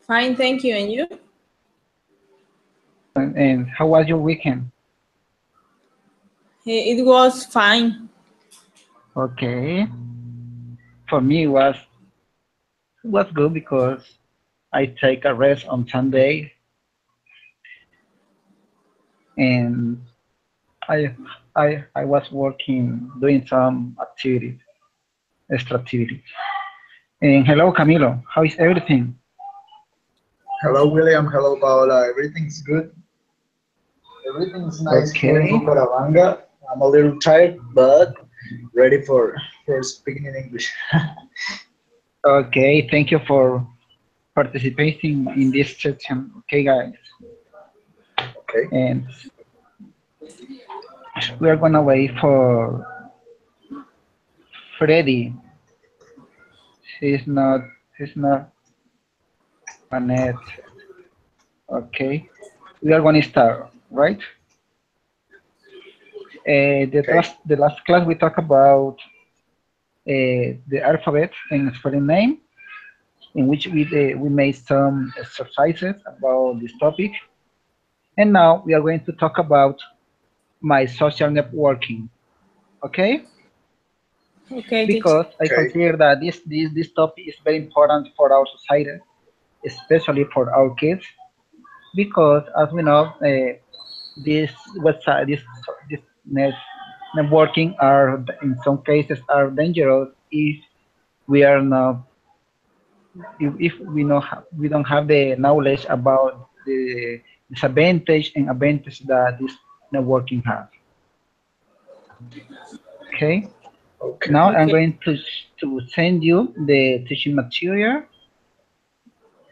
Fine, thank you. And you? And how was your weekend? It was fine. Okay. For me, it was good because I take a rest on Sunday, and I I was working doing some activities, extra activities. And hello, Camilo. How is everything? Hello, William. Hello, Paola. Everything's good. Everything's nice here in Okay. Bucaramanga. I'm a little tired, but ready for speaking in English. Okay. Thank you for participating in this session. Okay, guys. Okay. And we are gonna wait for Freddy. He's not. He's not connected. Okay. We are going to start, right? Okay. The last class we talked about the alphabet and spelling name, in which we made some exercises about this topic. And now we are going to talk about my social networking. Okay? Okay, teacher. Because I Okay. consider that this topic is very important for our society, especially for our kids, because as we know, this website, this networking are in some cases are dangerous if we are not if we don't have the knowledge about the disadvantage and advantage that this networking has. Okay. Okay. Now I'm Okay. going to send you the teaching material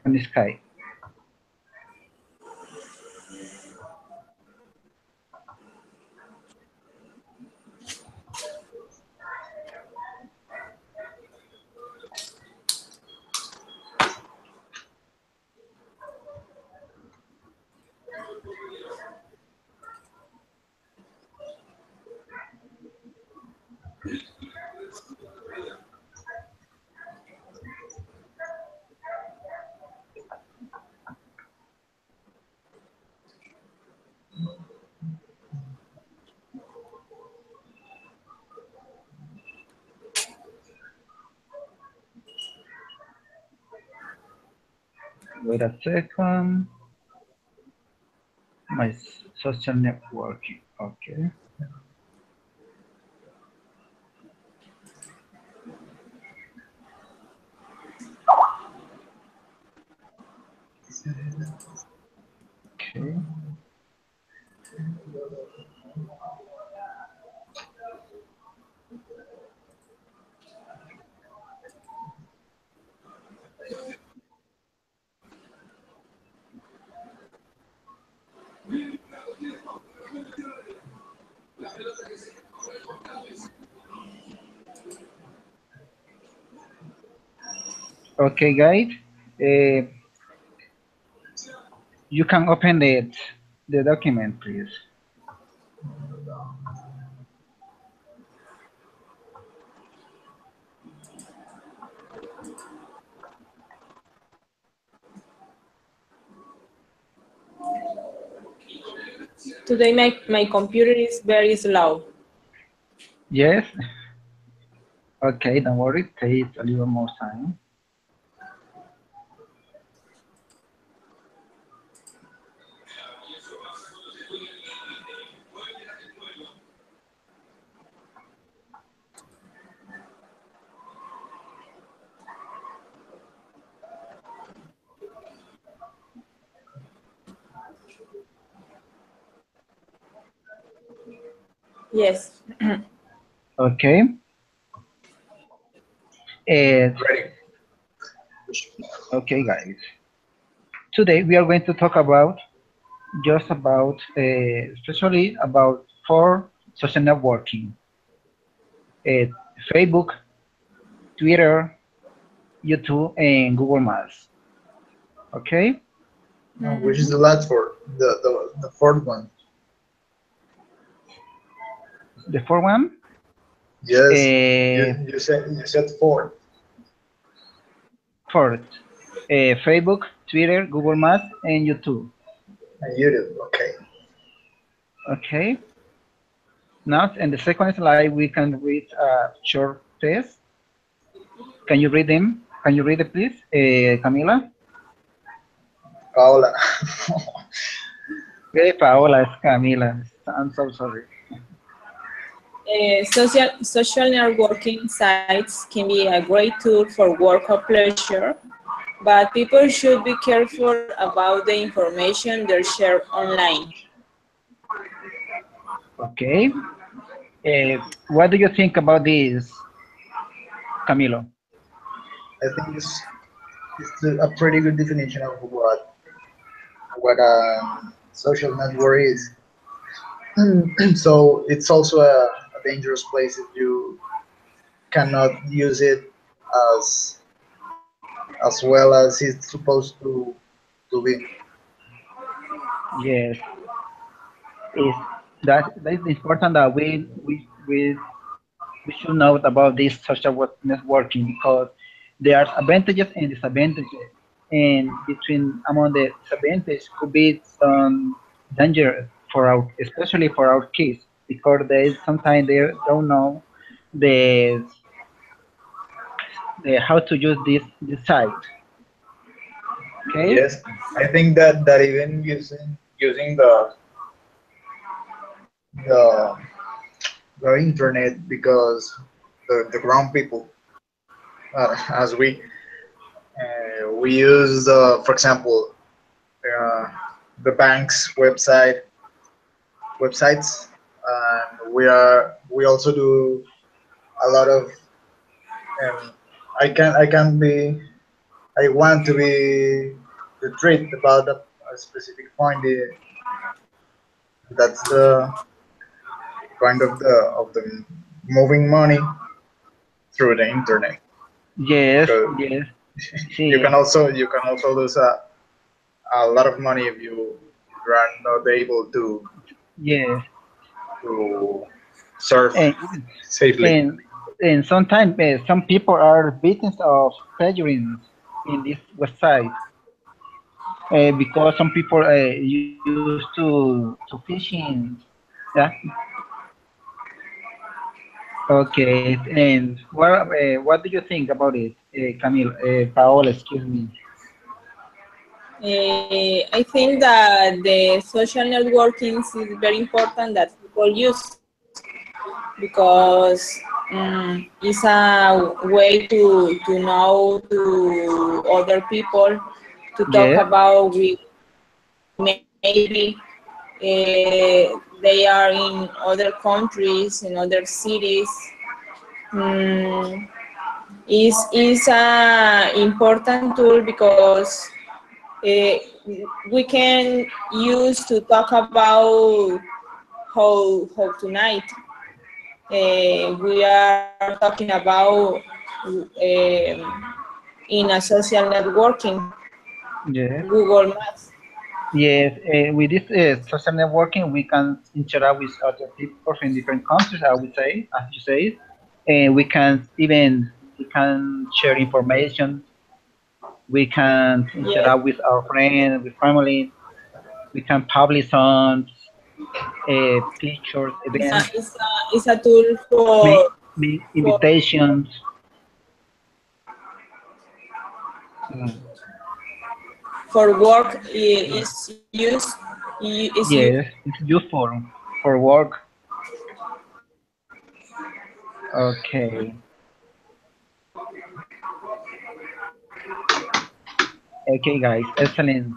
on Skype. Wait a second. My social networking. Okay. Okay. Okay, guys. Uh, you can open the document, please. Today my computer is very slow. Yes. Okay, don't worry. Take a little more time. Yes. Okay. Uh, Ready. okay, guys. Today we are going to talk about just about, especially about four social networking: uh, Facebook, Twitter, YouTube, and Google Maps. Okay. Which is Mm-hmm. the last word? The fourth one. The fourth one. Yes. Uh, You said four. First, Facebook, Twitter, Google Maps, and YouTube. And YouTube. Okay. Okay. Now, in the second slide, we can read a short test. Can you read them? Can you read it, please, Camila? Paola. Okay, Paola, it's Camila. I'm so sorry. Social networking sites can be a great tool for work or pleasure, but people should be careful about the information they share online. Okay. What do you think about this, Camilo? I think it's a pretty good definition of what a social network is. So it's also a dangerous place if you cannot use it as as well as it's supposed to be. Yes, is that is important that we should know about this social networking because there are advantages and disadvantages, and between among the disadvantages could be some danger for our, especially for our kids, because they sometimes they don't know the, the how to use this site. Okay. Yes, I think that even using the the internet because the ground people as we use for example uh, the bank's websites, and we also do a lot of um, I can be I want to be the treat about a specific point. That's the point of the moving money through the internet. Yes, Because yes. you See, can also lose a lot of money if you are not able yes. to surf And safely. and and sometimes some people are victims of plagiarism in this website because some people used to fishing. Yeah. Okay. And what do you think about it, Camille? Paola, excuse me. I think that the social networking is very important that people use because it's a way to know to other people to talk Yes. about with maybe they are in other countries in other cities. Mm, is a important tool because uh, we can use to talk about how tonight we are talking about in a social networking Yes. Google Maps. Yes, with this social networking, we can interact with other people from different countries. I would say, as you say, and we can share information. We can Yes, interact with our friends, with family. We can publish some pictures, events, it's a tool make for invitations. Mm, work yeah. is used. Yes, it's useful for work. Okay, okay, guys, excellent.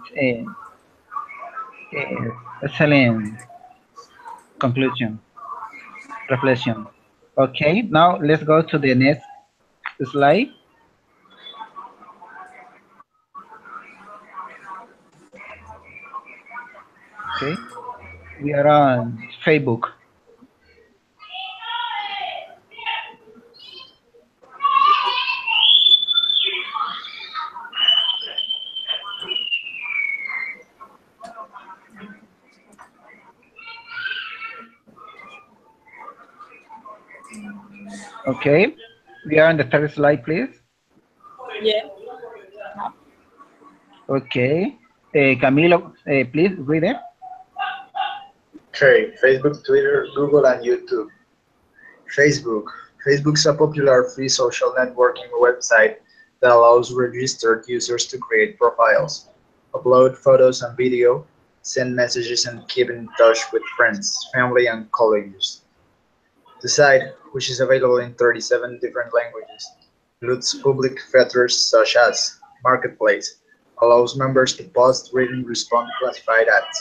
Excellent conclusion, reflection. Okay, now let's go to the next slide. Okay, we are on Facebook. Okay, we are on the third slide, please. Yeah. Okay. Camilo, please read it. Okay, Facebook, Twitter, Google, and YouTube. Facebook. Facebook is a popular free social networking website that allows registered users to create profiles, upload photos and video, send messages, and keep in touch with friends, family, and colleagues. The site, which is available in 37 different languages, includes public features such as Marketplace, allows members to post, read, and respond to classified ads.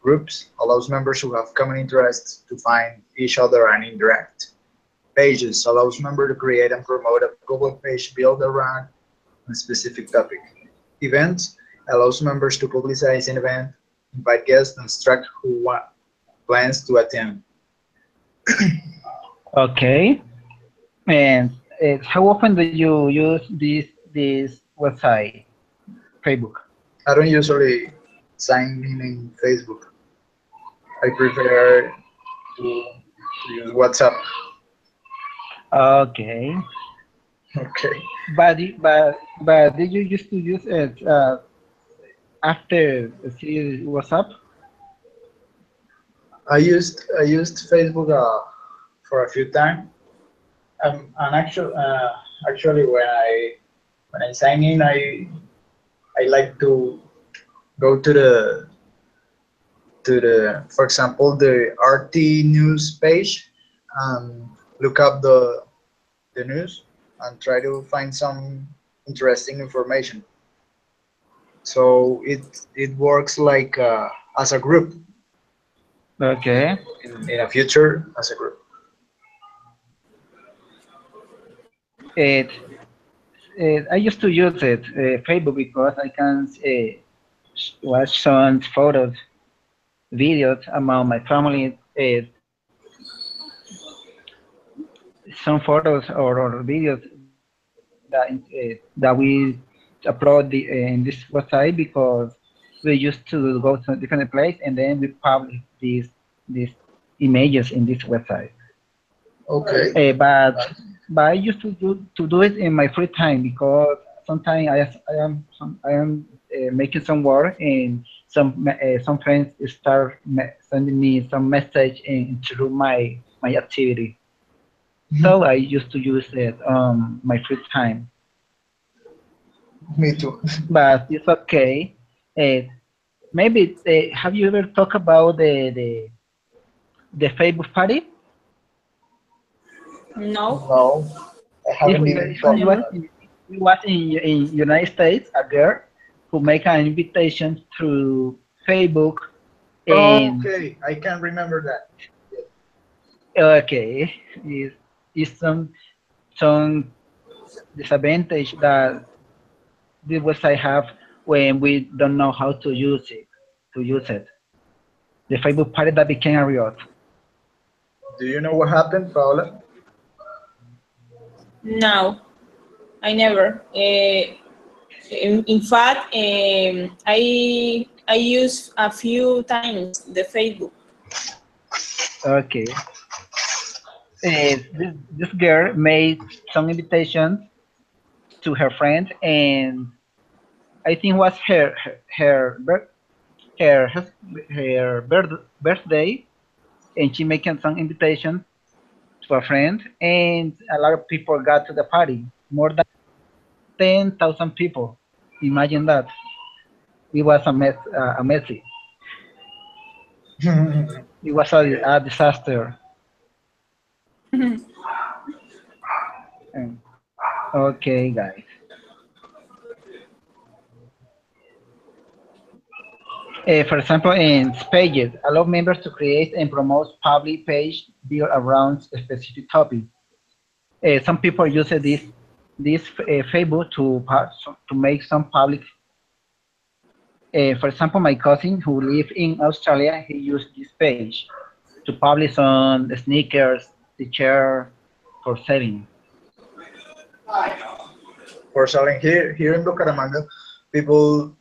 Groups allows members who have common interests to find each other and interact. Pages allows members to create and promote a public page built around a specific topic. Events allows members to publicize an event, invite guests, and instruct who plans to attend. Okay. And how often do you use this website, Facebook? I don't usually sign in Facebook. I prefer to use WhatsApp. Okay. Okay. But did you used to use it after see WhatsApp? I used Facebook for a few times. And actually when I sign in, I like to go to the for example the RT news page and look up the news and try to find some interesting information. So it works like as a group Okay. in a future as a group. It, I used to use it, Facebook, because I can watch some photos, videos among my family, some photos or videos that we upload in this website, because we used to go to a different place and then we publish these images in this website. Okay. Uh, but but I used to do it in my free time, because sometimes I am making some work, and some friends start sending me some message in through my activity. So I used to use it my free time. Me too. But it's okay. Uh, Maybe have you ever talked about the Facebook party? No, No, I It, haven't even thought about it. it was in United States, a girl who make an invitation through Facebook, and Okay, I can remember that. okay, is some disadvantage that this website have when we don't know how to use it. The Facebook party that became a riot. Do you know what happened, Paola? no, I never. In fact, I use a few times the Facebook. Okay. This girl made some invitations to her friend, and I think was her birthday, and she making some invitations to a friend, and a lot of people got to the party. More than 10,000 people. Imagine that. It was a messy. It was a disaster. Um, Okay, guys. For example, in pages, allow members to create and promote public page built around a specific topic. Some people use this Facebook to make some public. For example, my cousin who live in Australia, he used this page to publish on sneakers, t-shirt for selling. For selling here in Bucaramanga, people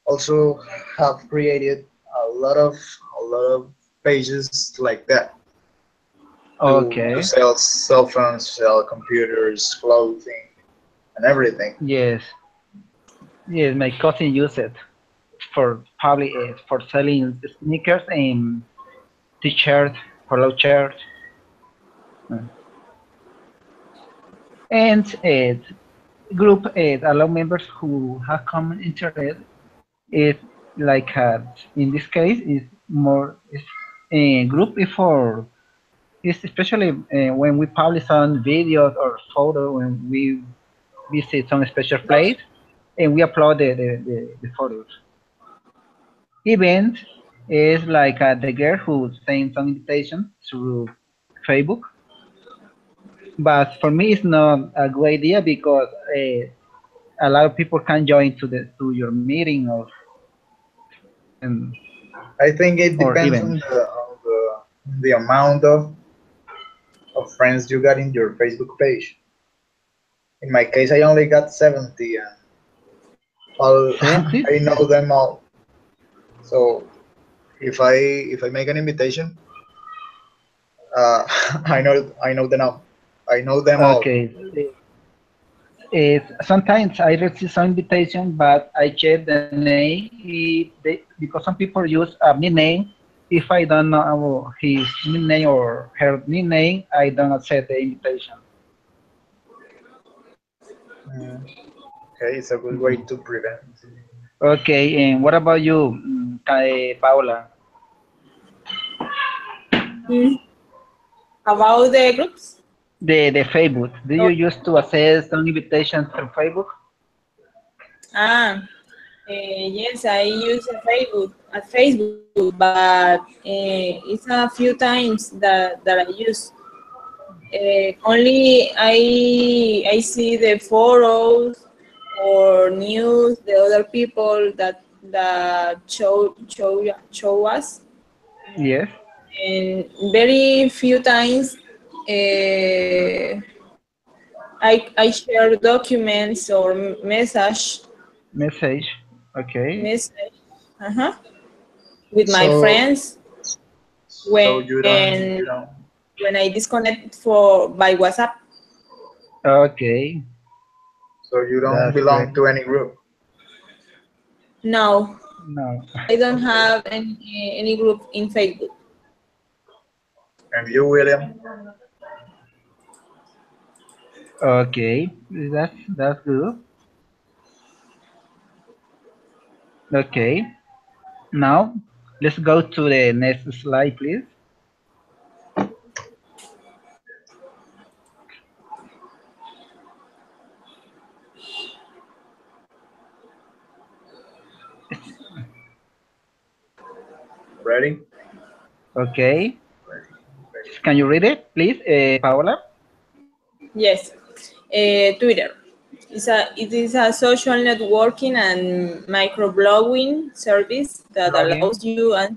also have created a lot of pages like that to Okay. sell cell phones, sell computers, clothing, and everything. Yes. Yes, my cousin used it for probably for selling sneakers and t-shirt, polo shirt, uh, and group allow members who have common interest. It like in this case is more is a group is for it's especially when we publish some videos or photo when we visit some special place and we upload the photos. Event is like the girl who sends some invitation through Facebook, but for me it's not a good idea because a lot of people can join to your meeting um, I think it or depends event. on the amount of friends you got in your Facebook page. In my case, I only got 70, and all 70? I know them all. So if I make an invitation, uh, I know I know them all. Okay. Sometimes I receive some invitation, but I check the name because some people use a nickname. If I don't know his nickname or her nickname, I don't accept the invitation. Mm, okay, it's a good way Mhm. to prevent. Okay, and what about you, Paula? Mm. About the groups? The Facebook. Do you Oh, use to access some invitations through Facebook? ah, yes, I use Facebook, but it's a few times that I use. Only I see the photos or news, the other people that show us, Yes. and very few times I share documents or Message. Okay. message uh-huh, with my So friends so you don't when you don't when I disconnect for by WhatsApp. Okay. you don't That's great. belong to any group. No, No. I don't Okay. have any group in Facebook. And you, William? Okay. That's good. Okay. Now let's go to the next slide, please. Ready? Okay. Ready. Ready. Can you read it, please, Paola? Yes, Twitter. It is a social networking and microblogging service that Login. allows you and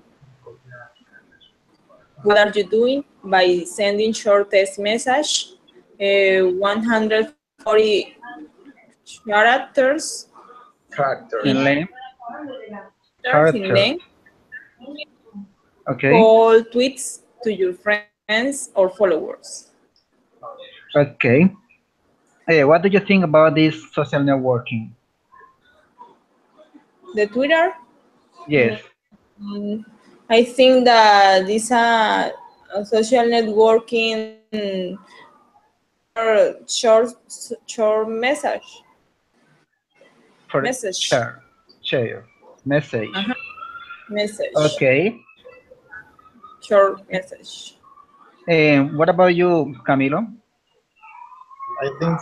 what are you doing by sending short text message, 140 characters In Characters. name. in Characters. length, Okay. call tweets to your friends or followers. Okay. What do you think about this social networking? The Twitter, Yes. mm, I think that this a social networking short short For message share message. uh-huh. Message Okay. short message. And what about you, Camilo? I think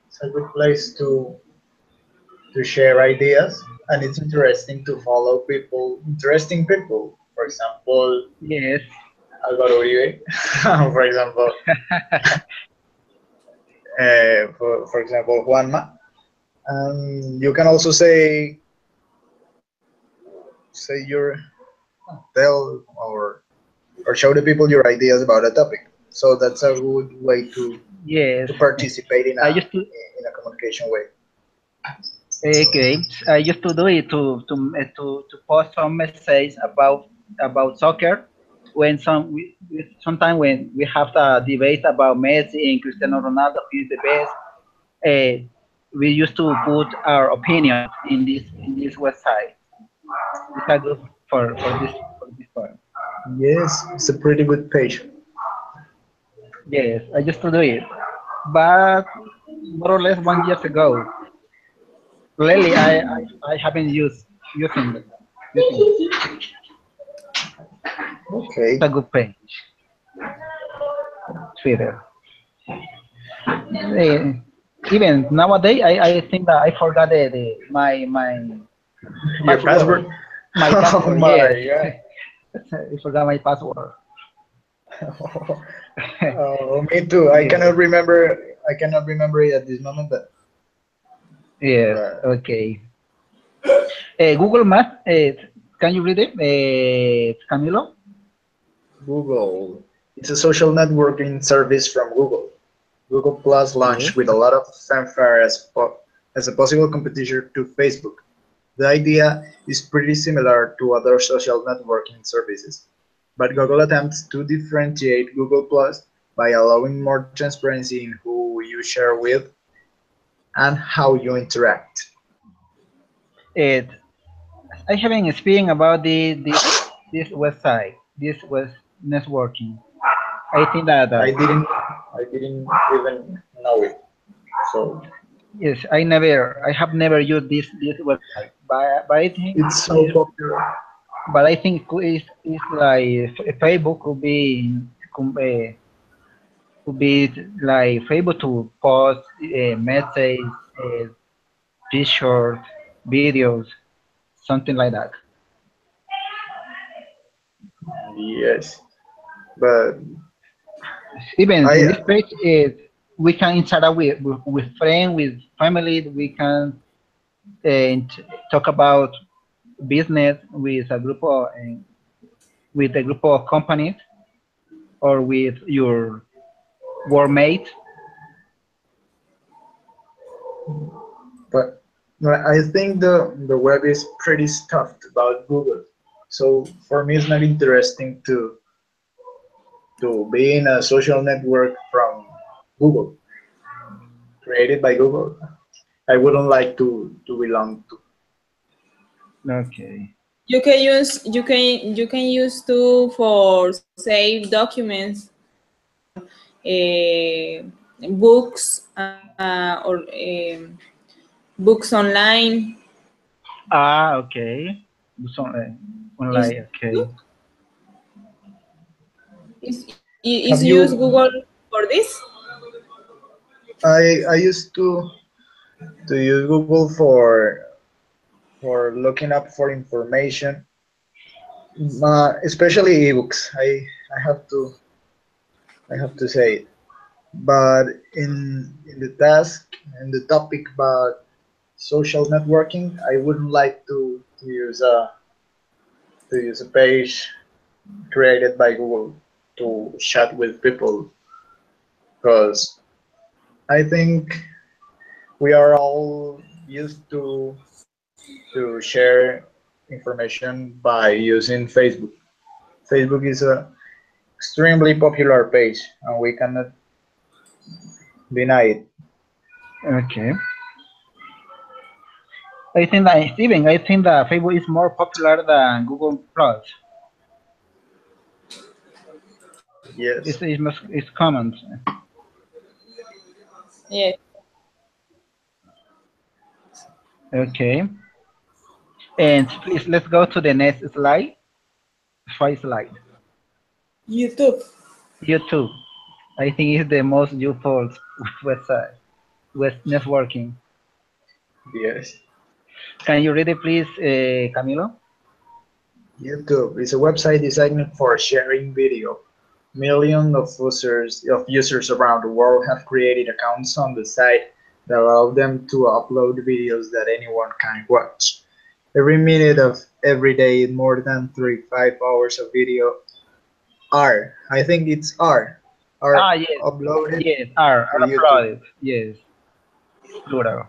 it's a good place to share ideas, and it's interesting to follow people, interesting people. For example, Yes. Alvaro Uribe. For example, for example, Juanma. And you can also say your tell or show the people your ideas about a topic. So that's a good way Yes. to participate I used to. in a communication way. Okay, I used to do it to post some message about soccer when sometimes when we have the debate about Messi and Cristiano Ronaldo who is the best. we used to put our opinions in this website. It's a good for this point. Yes, it's a pretty good page. Yes, I used to do it, but more or less 1 year ago. Lately, I haven't using it. It's Okay. a good page, Twitter. Eh, Even nowadays, I think that I forgot my Your password. password? My Oh password, yes. my god. I forgot my password. Oh, me too. I Yes, cannot remember. I cannot remember it at this moment, yes, but okay. Google Maps, can you read it, Camilo? Google. It's a social networking service from Google. Google Plus Yes. launched with a lot of fanfare as a possible competitor to Facebook. The idea is pretty similar to other social networking services, but Google attempts to differentiate Google Plus by allowing more transparency in who you share with and how you interact. It, I have been speaking about this website, this was networking. I think that I didn't even know it. So yes, I have never used this website, but I think it's so popular. it's like Facebook could be like Facebook to post messages, pictures, videos, something like that. Yes, but Even in I this page, we can interact with friends, with family. We can talk about business with a group of companies or with your workmate. but I think the web is pretty stuffed about Google. So for me, it's not interesting to be in a social network from Google, created by Google. I wouldn't like to belong to. Okay. You can use to for save documents, books, or books online. Ah, okay. So, Is online, okay. is Have use you? Google for this? I used to use Google for looking up for information, especially ebooks. I have to say it. But in the task and the topic about social networking, I wouldn't like to use a page created by Google to chat with people because I think we are all used to share information by using Facebook. Facebook is a extremely popular page, and we cannot deny it. Okay. I think that Facebook is more popular than Google Plus. Yes. It's common. Yes. Okay. And please let's go to the next slide. First slide. YouTube. YouTube. I think it's the most useful website with networking. Yes. Can you read it, please, Camilo? YouTube is a website designed for sharing video. Millions of users around the world have created accounts on the site that allow them to upload videos that anyone can watch. Every minute of every day, more than 35 hours of video I think it's are Ah, yes, uploaded yes, to are YouTube. uploaded. Yes, plural.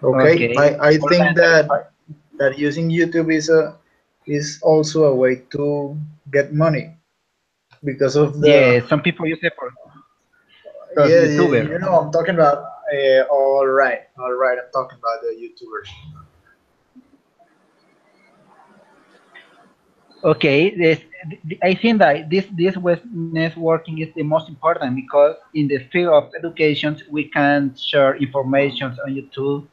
Okay, Okay, I more than think 35. that using YouTube is also a way to get money because of the Yeah, some people use it for. Because Yeah, YouTuber. you know, I'm talking about. All right, all right. I'm talking about the YouTubers. Okay, I think that this web networking is the most important because in the field of education we can share information on YouTube.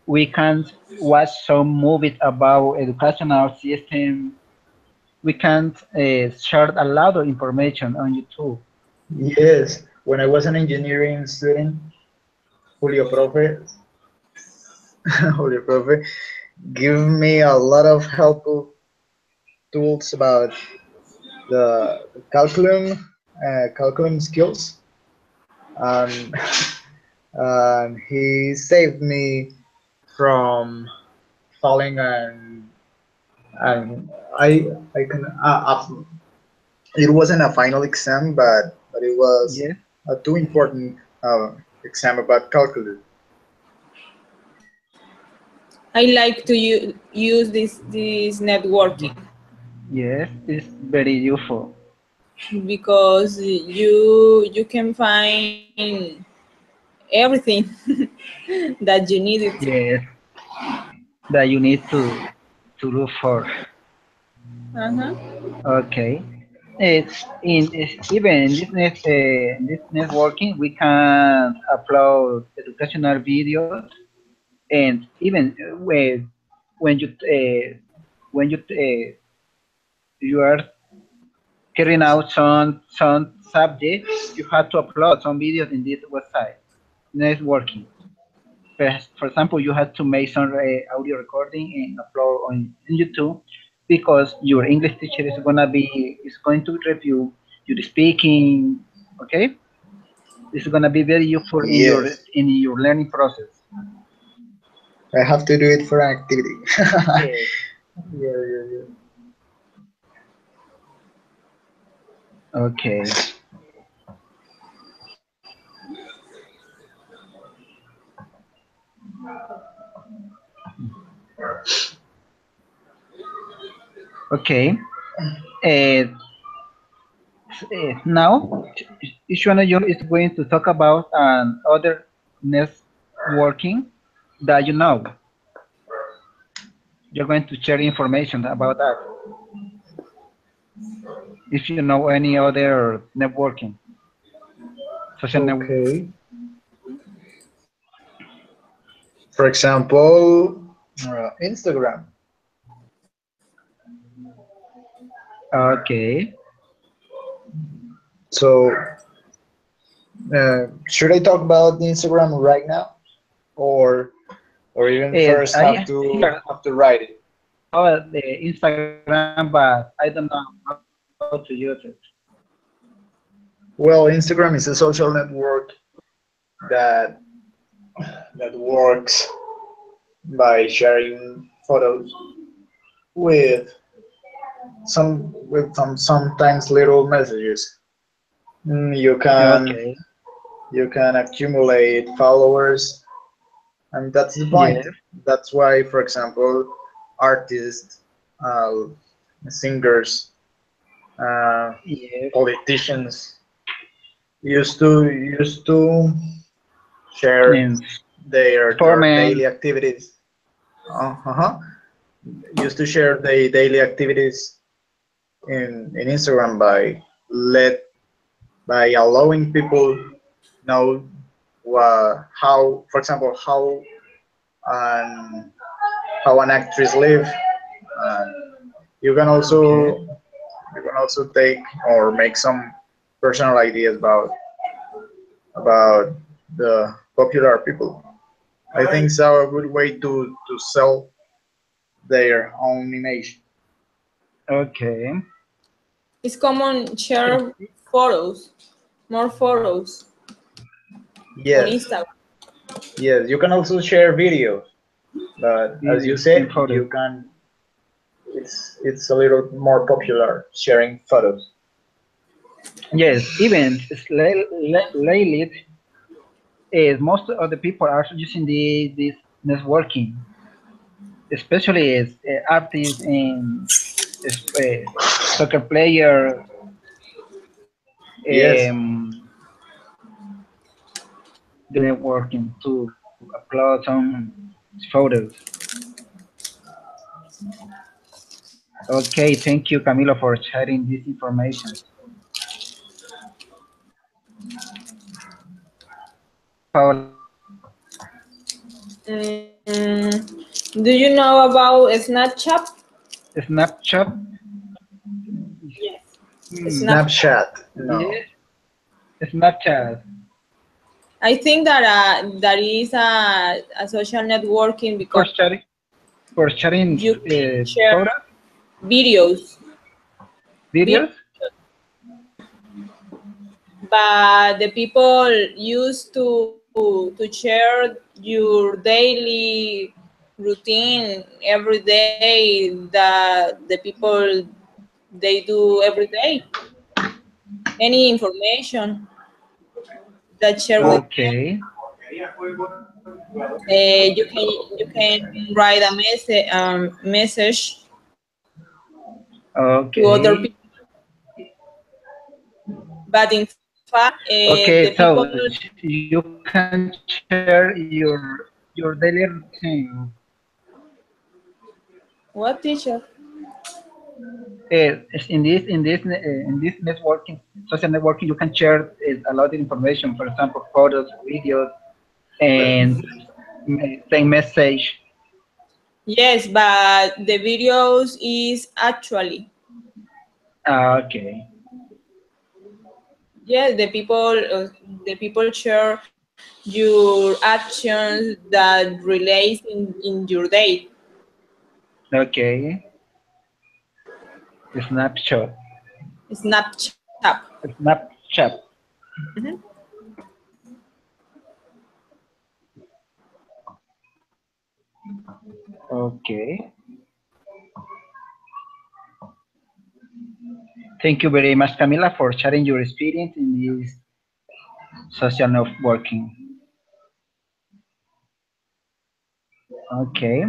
We can watch some movies about educational system. We can share a lot of information on YouTube. Yes, when I was an engineering student, Julio Profe, Julio Profe, give me a lot of helpful tools about the calculum skills, and and he saved me from falling and I can it wasn't a final exam, but it was Yes, a too important exam about calculus. I like to use this networking yes, it's very useful. because you can find everything that you needed. Yes, that you need to look for. Uh-huh. Okay. Even in this networking, we can upload educational videos, and even when when you are carrying out some subject, you have to upload some videos in this website. Networking. For example, you have to make some audio recording and upload on YouTube because your English teacher is going to review your speaking. Okay, it's gonna be very useful Yes, in your learning process. I have to do it for an activity. Yes. Yeah. Okay. Okay. Uh, Now, each one of you is going to talk about other networking that you know. You're going to share information about that. If you know any other networking, social networking. Okay. For example, Instagram. Okay. So, should I talk about Instagram right now, or even first I here have to write it? the Instagram, but I don't know how to use it. Well, Instagram is a social network that that works by sharing photos with some sometimes little messages. You can Okay. accumulate followers, and that's the point. Yes. That's why, for example, artists, uh, singers, uh, Yes. politicians used to share And their performance. daily activities. Uh-huh. Used to share their daily activities in Instagram let by allowing people know how, for example, an how an actress live. Uh, you can Okay. also take or make some personal ideas about the popular people. I think it's a good way to sell their own image. It's Okay. common Yes. share photos, more photos on Yes, Instagram. yes. You can also share videos, but as you Videos and said, photos. you can. It's a little more popular sharing photos. Yes. Even lately, most of the people are using this networking, especially as artists and soccer player. Yes, Um, the networking to upload some photos. Okay, thank you, Camilo, for sharing this information. Paula, Do you know about Snapchat? Snapchat? Yes. Hmm, Snapchat. No. yes, Snapchat. I think that that is a social networking For because sharing, for sharing you can share photos, videos, videos? but the people used to share your daily routine every day that the people they do every day. Any information that share with them, Okay, you can write a message to other okay, people. But in fact, the okay. people. So you can share your daily routine. What, teacher? In this networking, social networking, you can share a lot of information. For example, photos, videos, and send message. Yes, but the videos is actually, Okay, yes, the people share your actions that relates in your day. okay. Snapshot, Snapchat. Snapchat. Mhm. Okay. Thank you very much, Camila, for sharing your experience in this social networking. Okay.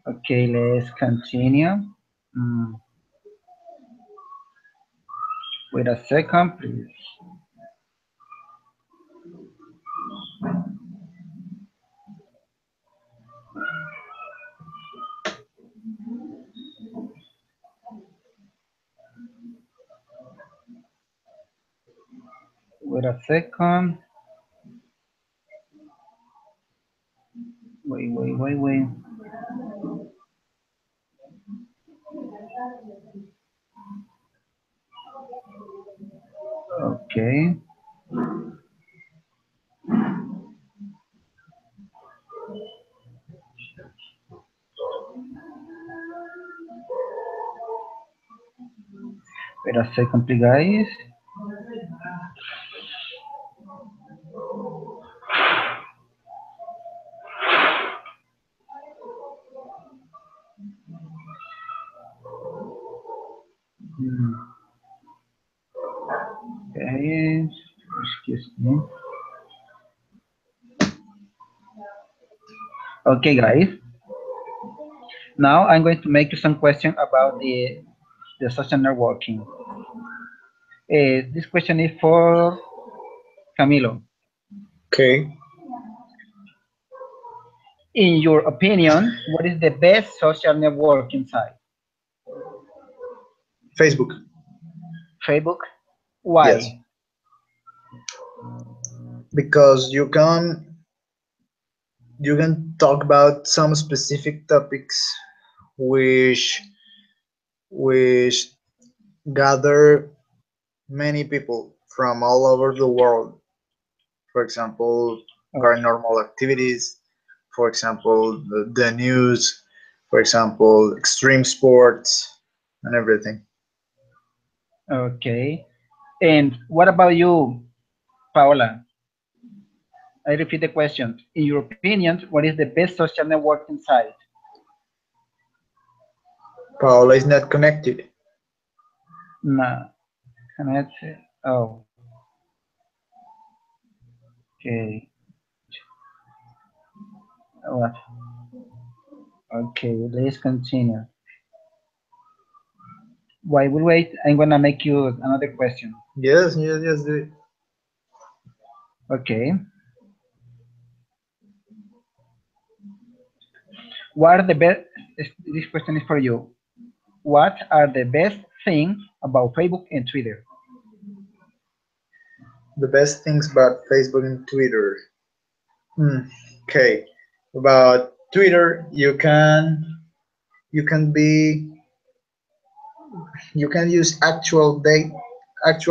Okay, let's continue. Mm, wait a second, please. Wait a second. Wait. Okay. Wait a second, please, guys. Mm, okay. Excuse me. Okay, guys. Now I'm going to make you some questions about the social networking. This question is for Camilo. Okay. In your opinion, what is the best social networking site? Facebook. Facebook? Yes. Why? Because you can talk about some specific topics which which gather many people from all over the world. For example, Okay. paranormal activities, for example, the news, for example, extreme sports, and everything. Okay. And what about you, Paola? I repeat the question. In your opinion, what is the best social networking site? Paola is not connected. No. Connected. Oh, okay. What? Okay, let's continue. While we wait, I'm gonna make you another question. Yes, yes, yes. Okay. What are the best? This question is for you. What are the best things about Facebook and Twitter? The best things about Facebook and Twitter. Hmm. Okay. About Twitter, you can be you can use actual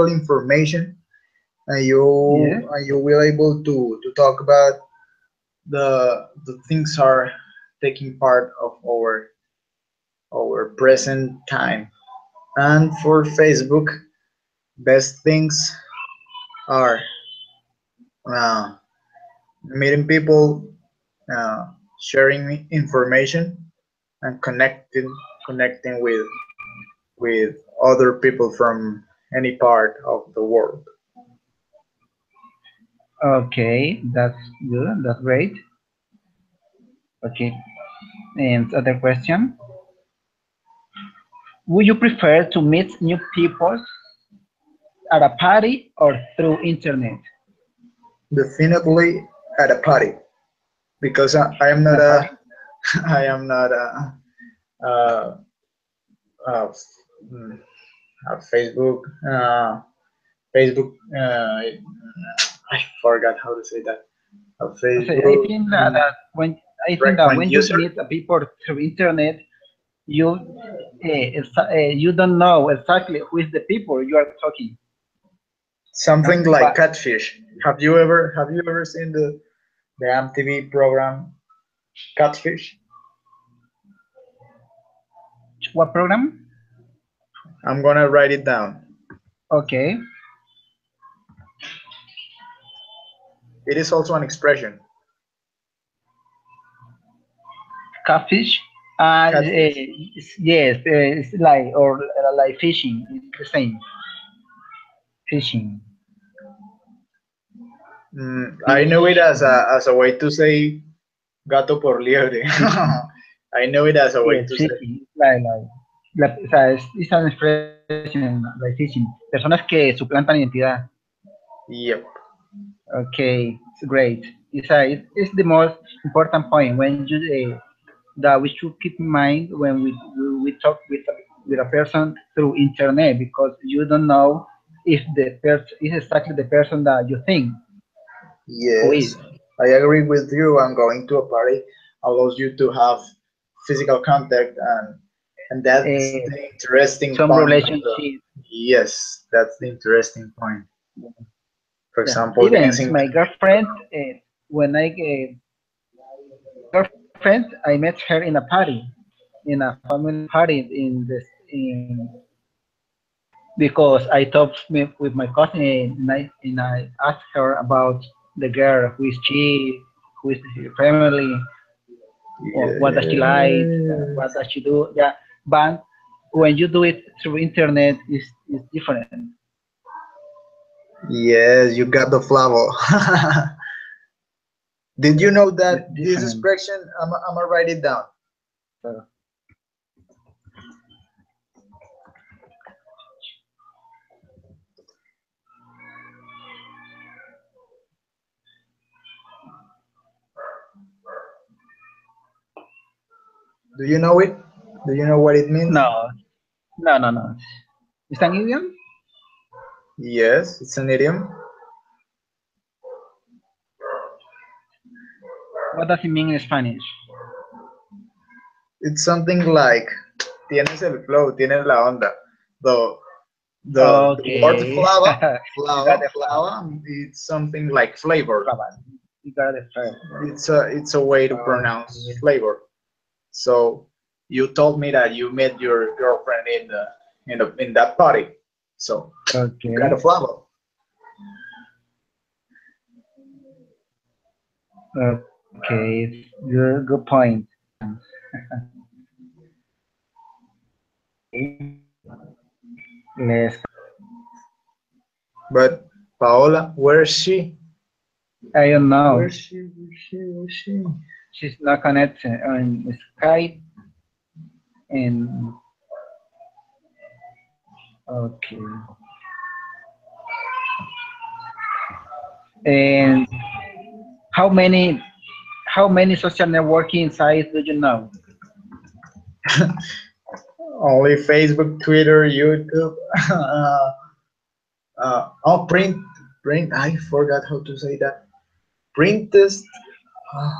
information, and Yeah. you will able to talk about the things are taking part of our present time. And for Facebook, best things are uh, meeting people, sharing information, and connecting with other people from any part of the world. Okay, that's good. That's great. Okay. And other question. Would you prefer to meet new people at a party or through internet? Definitely at a party, because I am In not a party? I am not a, a, mm, a Facebook. I forgot how to say that. A So I Facebook think that when you user, meet people through internet, you you don't know exactly who is the people you are talking. something like But catfish. Have you ever seen the MTV program Catfish? what program? I'm gonna write it down. Okay, It is also an expression. catfish. Catfish. Yes, it's like or like fishing. It's the same. Fishing. I know it Fish. as a way to say gato por liebre. Fishing. I know it as a way Yes, to say. fishing. It's o sea, it's an expression like fishing. Personas que suplantan identidad. Yep. Okay, it's great. It's the most important point when you that we should keep in mind when we talk with a person through internet because you don't know if the person is exactly the person that you think who Yes, is. I agree with you. And going to a party allows you to have physical contact, and that's Uh, the interesting some point of the. relationship. Yes, that's the interesting point. For Yeah, example, even dancing. my girlfriend when my girlfriend I met her in a party in a family party in this in because I talked with my cousin and I asked her about the girl, who is she, who is her family, what does she like, what Yes. does she do. Yeah, but when you do it through internet, is different. Yes, you got the flavor. Did you know It's that this different. expression? I'm gonna write it down. So, Do you know it? Do you know what it means? no, no. It's an idiom. Yes, it's an idiom. What does it mean in Spanish? It's something like tienes el flow, tienes la onda. The the word Okay, you got the flava, it's something like flavor. flower. You got the flower. It's a way to pronounce Okay. flavor. So you told me that you met your girlfriend in that party. So you got a Okay. flava. Okay. Good point. Let's. But Paola, where is she? I don't know. Where is she? Where is she? Where is she? she's not connected on Skype. And okay. And how many how many social networking sites do you know? Only Facebook, Twitter, YouTube. Oh, print. I forgot how to say that. Printest. Uh,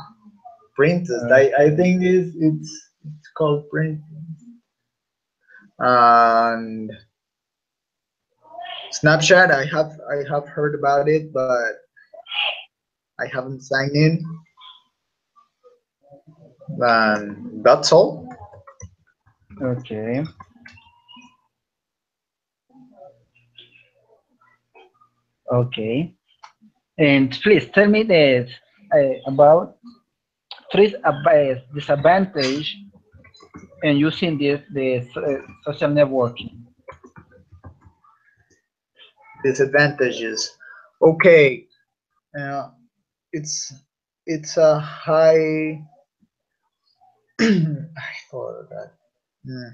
Printest. I think it's called print. And Snapchat. I have heard about it, but I haven't signed in. And that's all. Okay. Okay. And please tell me this about three disadvantage in using this social networking. Disadvantages. Okay. Uh, it's it's a high. I thought of that. Hmm.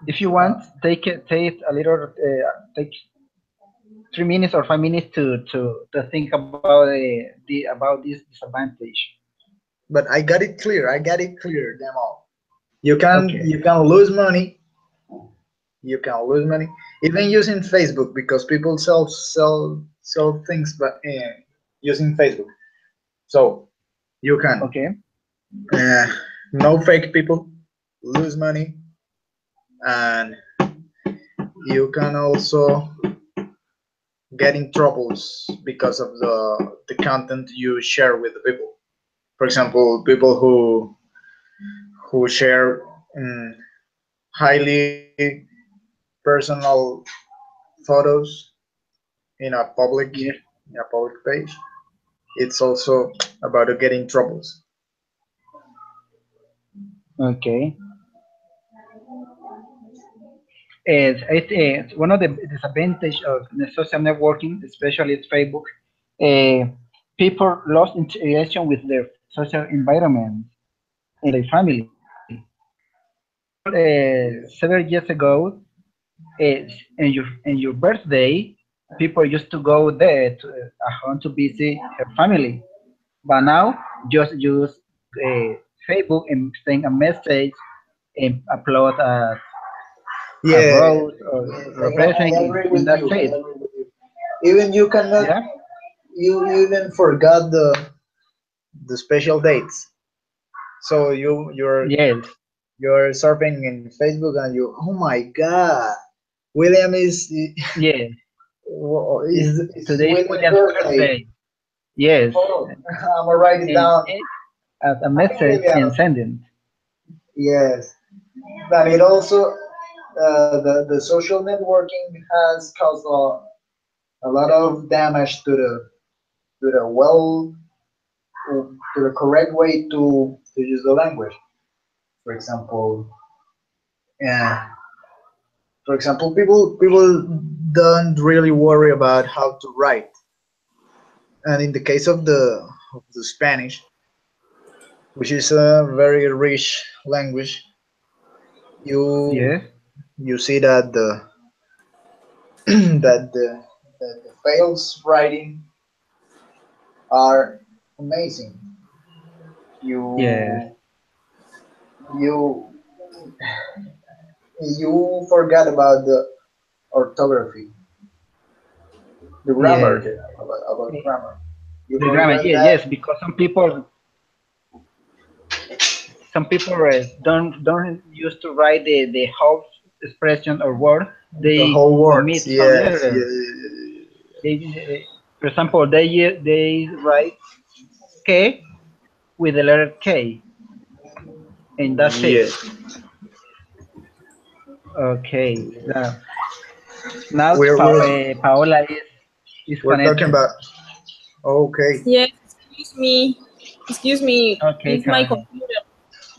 If you Uh, want, take a little take 3 minutes or 5 minutes to think about about this disadvantage. but I got it clear. I got it clear. Them all. Okay. You can lose money. You can lose money even using Facebook because people sell things, but using Facebook. So you can Okay. uh, no fake people, lose money, and you can also get in troubles because of the content you share with the people. For example, people who share highly personal photos in a public Yes. in a public page. It's also about getting troubles. Okay. It's one of the disadvantage of the social networking, especially Facebook. Uh, People lost interaction with their social environment and their family. Several years ago, in your birthday, people used to go there to home to visit her family. But now, just use Facebook and send a message and upload a Yeah, road or yes, repression, I agree and with that's you. I it. agree with you. Even you cannot, Yeah. you even forgot the special dates. So Yes. you're surfing in Facebook and you, oh my God, William Yes. is Today's William's William's birthday. birthday. Yes. Oh, I'm gonna write it And down. as a Hi, message and William. send it. Yes, but it also the social networking has caused a lot of damage to the well to the correct way to use the language. For example, yeah. For example, people don't really worry about how to write, and in the case of the Spanish, which is a very rich language, you Yes. you see that that the fails writing are amazing. Yes. You you you forgot about the orthography, the grammar, Yes. about grammar. You The grammar. forgot Yeah. that Yes. Because some people don't used to write the whole expression or word. the They whole words. omit some Yes, letters. For example, they write K with the letter K, and that's it. yes. Okay. Now We're Paola is we're talking connected. about okay. Yes, excuse me. Excuse me. Okay, It's my Carla. computer.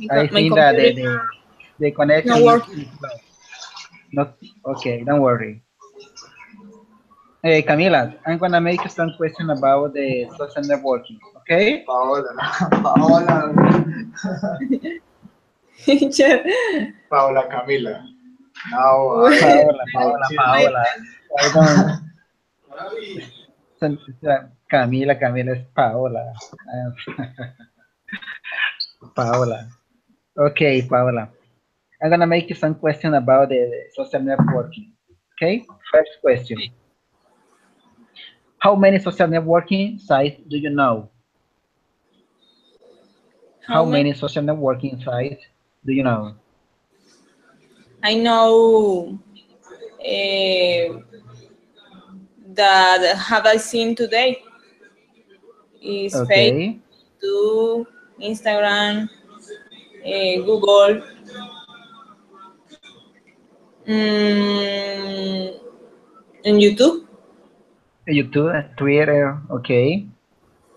I My think that computer the is not connection working. is low. Not okay. Don't worry. Camila, I'm gonna make you some question about the social networking. Okay? Paola, Paola, Teacher. Paola Camila. Now I Paola, about Paola, you. My Paola. I don't. Camila, Camila es Paola. Paola. Okay, Paola. I'm gonna make you some question about the social networking. Okay? First question. How many social networking sites do you know? how How many? many social networking sites do you know? I know that have I seen today is Okay. Facebook, Instagram, Google, mm, and YouTube. YouTube, Twitter. Okay.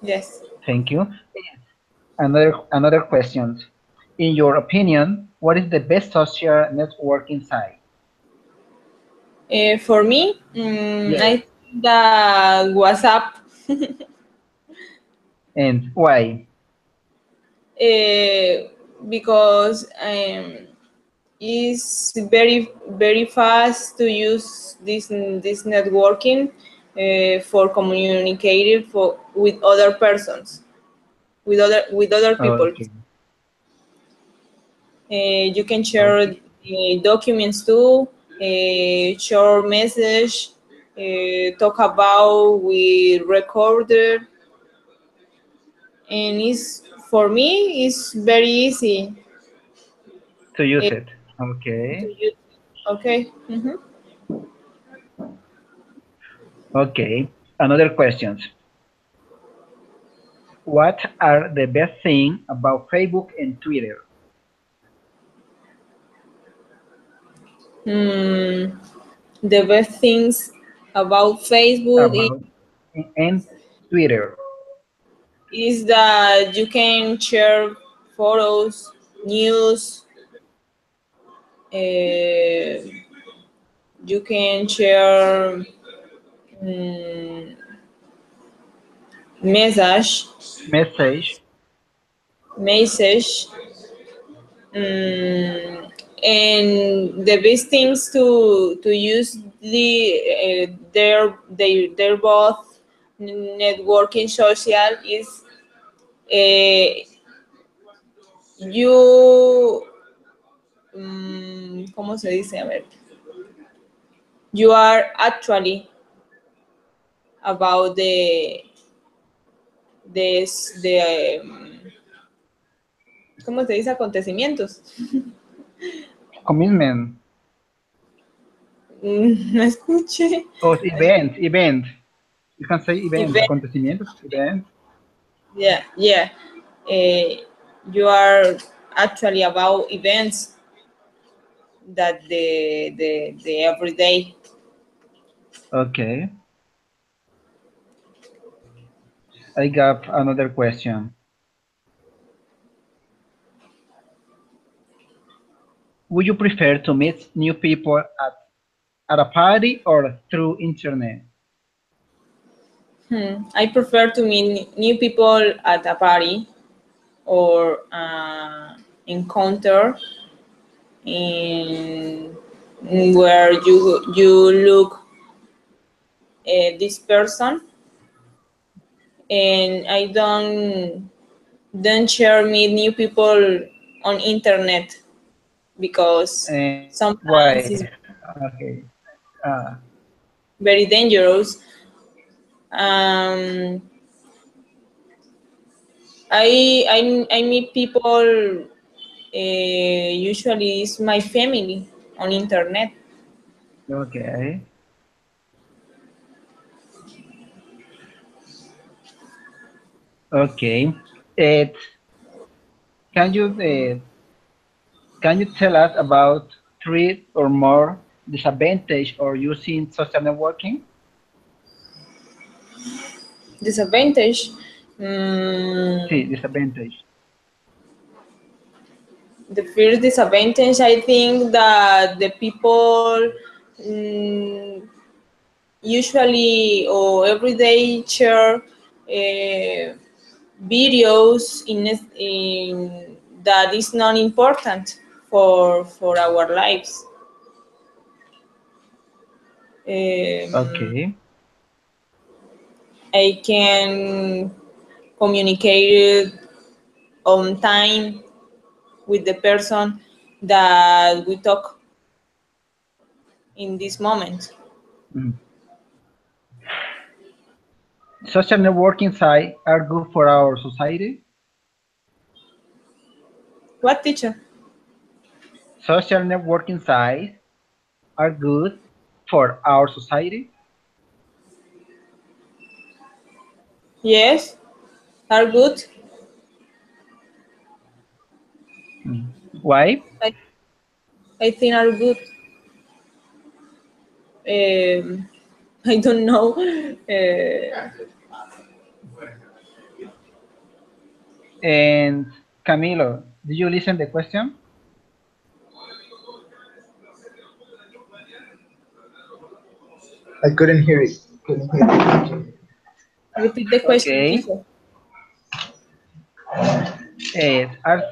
Yes. Thank you. Another question. In your opinion, what is the best social networking site? For me, Yes. I think that WhatsApp And why? because is very fast to use this networking for communicating for with other persons with other people. Okay. You can share Okay. documents too, share message, talk about with recorder, and it's for me it's very easy To use uh, it. to Okay. use. Okay. Okay. Another questions. What are the best thing about Facebook and Twitter? Hmm, the best things about Facebook About and Twitter. is that you can share photos, news, uh, you can share mm, message, Message. message, and the best things to use their both networking social is you ¿cómo se dice? A ver, you are actually about the ¿cómo se dice? Acontecimientos. Commitment. No escuché. Or event. You can say event. Event. Acontecimientos. Event. Yeah, yeah. Uh, you are actually about events that the everyday. Okay. I got another question. Would you prefer to meet new people at a party or through internet? I prefer to meet new people at a party or encounter in where you look this person, and I don't share me new people on internet because sometimes Why? it's Okay. Uh, very dangerous. Um, I meet people. Usually, it's my family on internet. okay. Okay. It, can you can you tell us about three or more disadvantage or using social networking? Disadvantage. Sí, Mm, disadvantage. the first disadvantage, I think that the people mm, usually or every day share videos in that is not important for our lives. Okay. I can communicate on time with the person that we talk in this moment. Mm. Social networking sites are good for our society. What, teacher? Social networking sites are good for our society. Yes, are good. Mm. Why? I, I think are good. Um, I don't know. And Camilo, did you listen the question? I couldn't hear it. Couldn't hear it. Repeat the question, Okay. teacher. Are,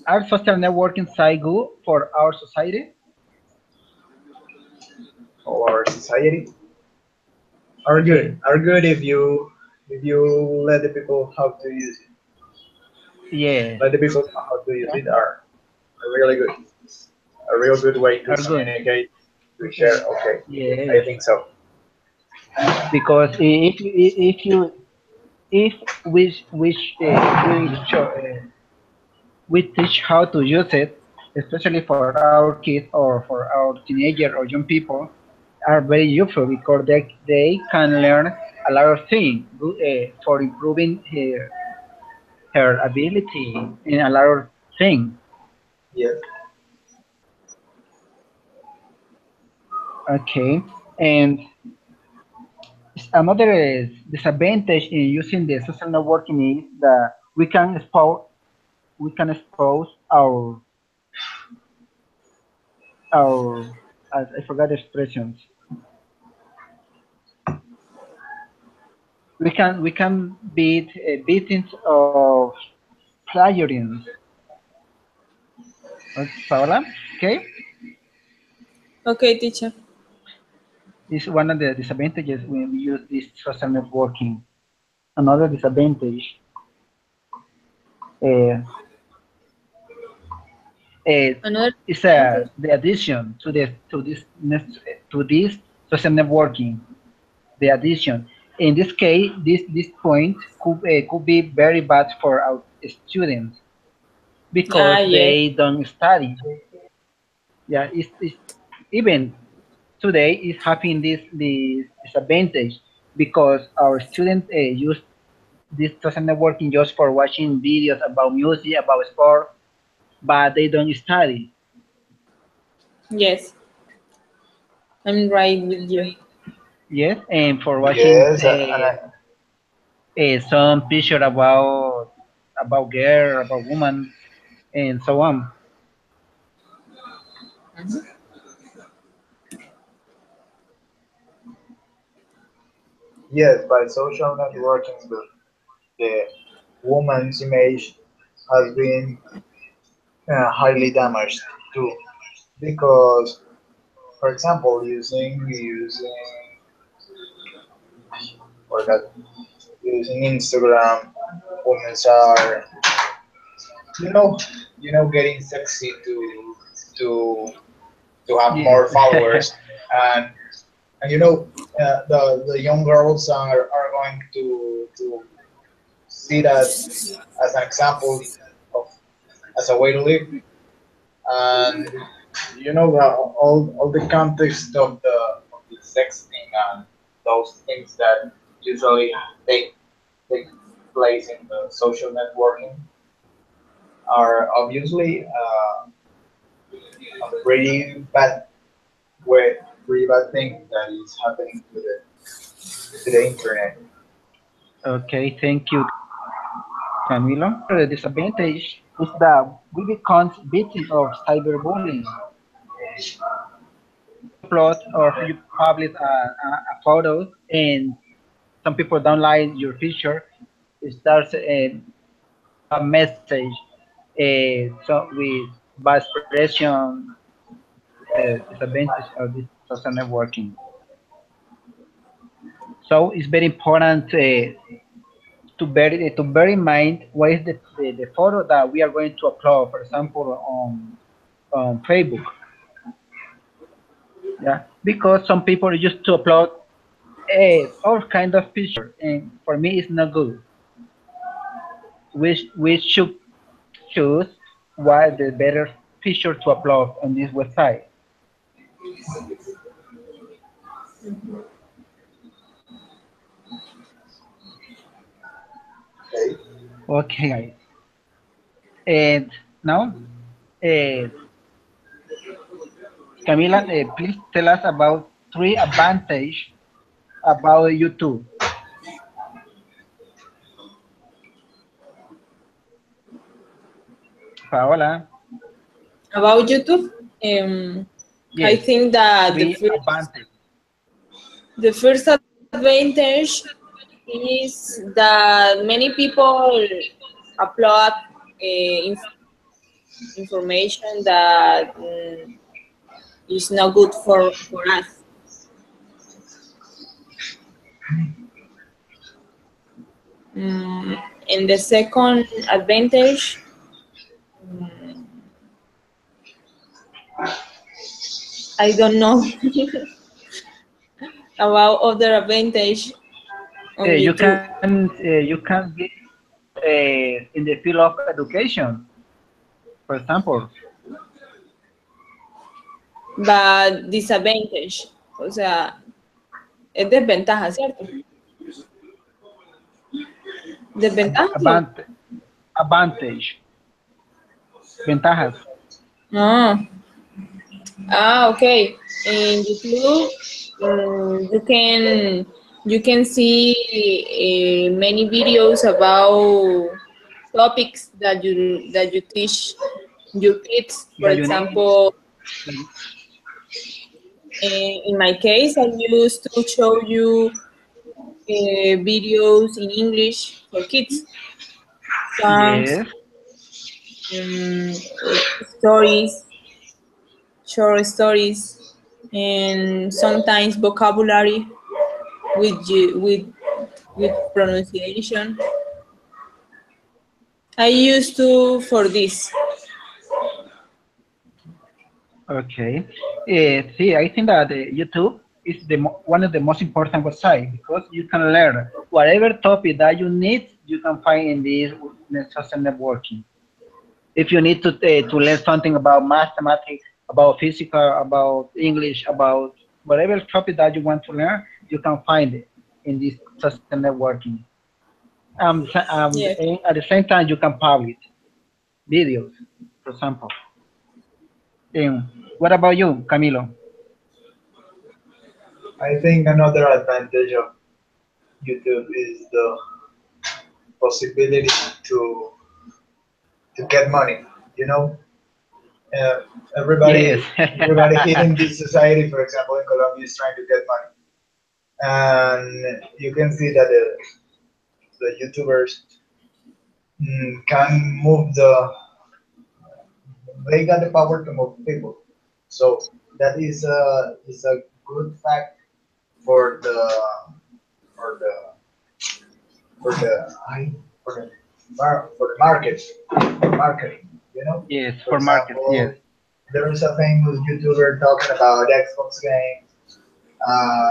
are social networking sites good for our society? Or our society are good if you let the people how to use it. Yes. Let the people know how to use it are really good. A real good way to Are good. communicate, to share. Okay, I Yes. think so. Because if we teach how to use it, especially for our kids or for our teenager or young people, are very useful because they can learn a lot of things for improving her ability in a lot of things. Yes, Okay, and another disadvantage in using the social networking is that we can expose our I forgot the expressions. We can be victims of plagiarism. Paola, okay, Okay, teacher. this is one of the disadvantages when we use this social networking. Another disadvantage uh, uh, Another is advantage. the addition to this social networking. The addition. In this case, this point could be very bad for our students because Ah, yes, they don't study. Yeah, it's even today is having this disadvantage because our students use this social networking just for watching videos about music, about sport, but they don't study. yes, I'm right with you. Yes, and for watching yes, some picture about girl, about woman, and so on. yes. By social networking, the woman's image has been highly damaged too, because, for example, using or that using Instagram, women are you know getting sexy to to have Yes. more followers, and the young girls are going to see that as an example of as a way to live, and all the context of the sexting and those things that usually take place in the social networking are obviously a way pretty bad thing that is happening to the internet. Okay, thank you, Camilo. The disadvantage is that we become victim of cyberbullying. upload or you publish a photo and some people don't like your picture, it starts a message so with bad expression, disadvantage of this social networking. So it's very important to bear in mind what is the photo that we are going to upload, for example, on Facebook. Yeah, because some people used to upload all kind of picture, and for me it's not good. We should choose what the better picture to upload on this website. Okay. Okay, guys. And now, uh, Camila, please tell us about three advantage about YouTube. Paola, About YouTube, I yes, think that three advantage. the first advantage is that many people upload information that is not good for us. And the second advantage, I don't know about other advantage on YouTube. You can be in the field of education, for example. But disadvantage, o sea, es desventaja, ¿cierto? Desventaja, sí. Advantage, advantage, ventajas. Ah, okay. In YouTube, you can see many videos about topics that you teach your kids. For That you need. example, in my case, I used to show you videos in English for kids, songs, Yes, stories, short stories, and sometimes vocabulary with pronunciation. I used to for this. okay. See, I think that YouTube is one of the most important websites because you can learn whatever topic that you need, you can find in this social networking. If you need to learn something about mathematics, about physical, about English, about whatever topic that you want to learn, you can find it in this social networking. Yes. And at the same time, you can publish videos, for example. What about you, Camilo? I think another advantage of YouTube is the possibility to to get money. You know, uh, Yes. everybody here in this society, for example, in Colombia, is trying to get money, and you can see that the YouTubers can move they got the power to move people. So that is a good fact for for the for the for the for the market marketing. You know, Yes, for for market. Yes. example, there is a famous YouTuber talking about Xbox games. Uh,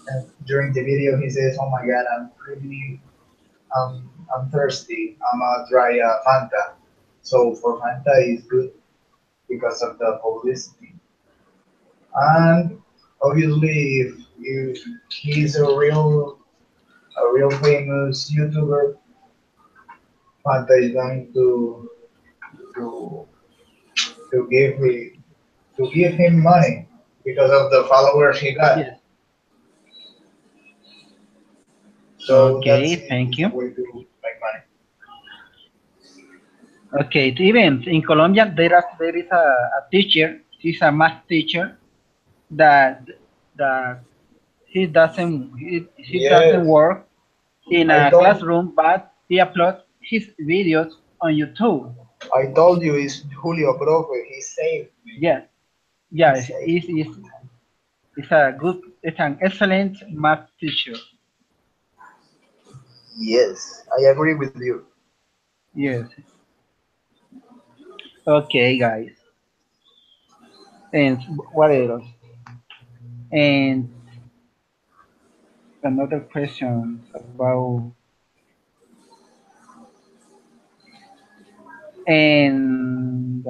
and during the video, he says, "Oh my God, I'm thirsty. I'm gonna try Fanta." So for Fanta is good because of the publicity. And obviously, if he's a real famous YouTuber, Fanta is going to to give me to give him money because of the followers he got. Yes. So that's Okay, thank you. a way to make money. Okay, even in Colombia, there is a teacher. She's a math teacher, that that he Yes, doesn't work in I a told classroom, but he uploads his videos on YouTube. I told you it's Julio Profe. He saved me. Yeah, He yeah, saved me. it's an excellent math teacher. Yes, I agree with you. Yes. Okay, guys. And what else? And another question about and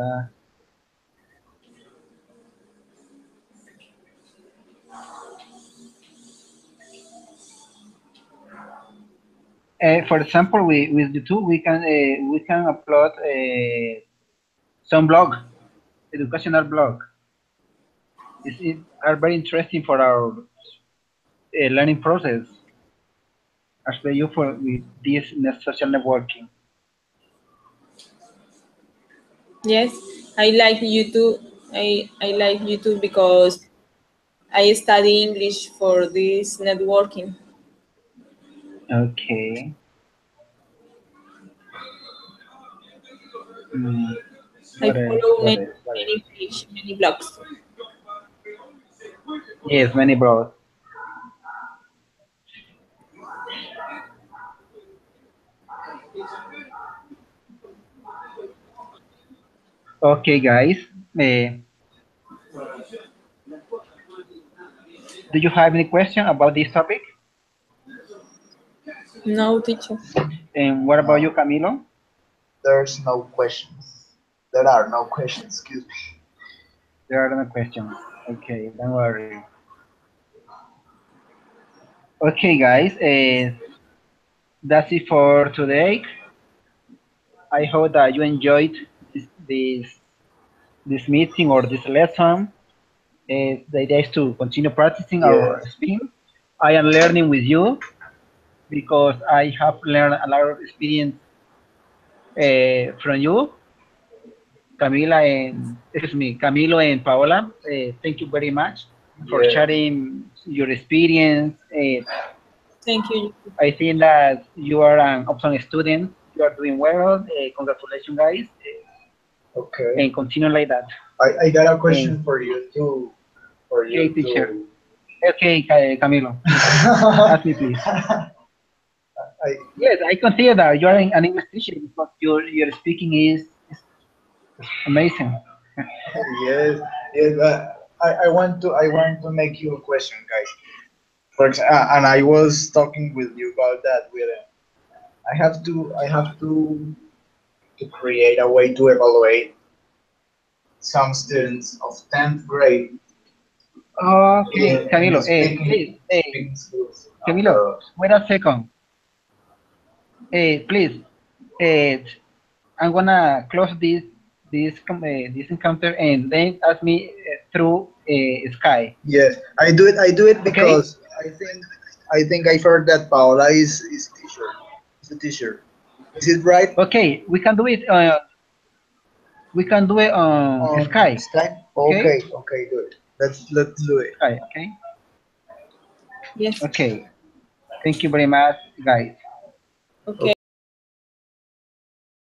for example, with YouTube we can upload some blog, educational blog. It are very interesting for our learning process, especially you for with this social networking. Yes, I like YouTube. I like YouTube because I study English for this networking. Okay. Mm, I what else? follow What many else? What else? many page, many blogs. Yes, many bros. Okay, guys. Uh, do you have any question about this topic? No, teacher. And what about you, No, Camilo? there's no questions. There are no questions. Excuse me. There are no questions. Okay, don't worry. Okay, guys. That's it for today. I hope that you enjoyed this this meeting or this lesson. The idea is to continue practicing our Yes. speaking. I am learning with you because I have learned a lot of experience from you, Camila and excuse me, Camilo and Paola. Thank you very much for Yes. sharing your experience. Thank you. I think that you are an awesome student. You are doing well. Congratulations, guys, Okay. and continue like that. I got a And question for you too. For okay, you teacher. too. Okay, Camilo, ask me please. I Yes, I consider that you are an English teacher because your speaking is amazing. yes, yes. I want to make you a question, guys. And I was talking with you about that. With I have to create a way to evaluate some students of 10th grade Okay, in Camilo, please, speaking skills of Camilo, the. wait a second. Please, uh, I'm gonna close this encounter and then ask me through Sky. Yes, I do it. I do it Okay? because I think I've heard that Paola is teacher. Is a teacher. Is it right? Okay, we can do it. We can do it on On Sky. Skype? Okay? Okay, okay, good. Let's do it. Sky. Okay. Yes. Okay. Thank you very much, guys. Okay.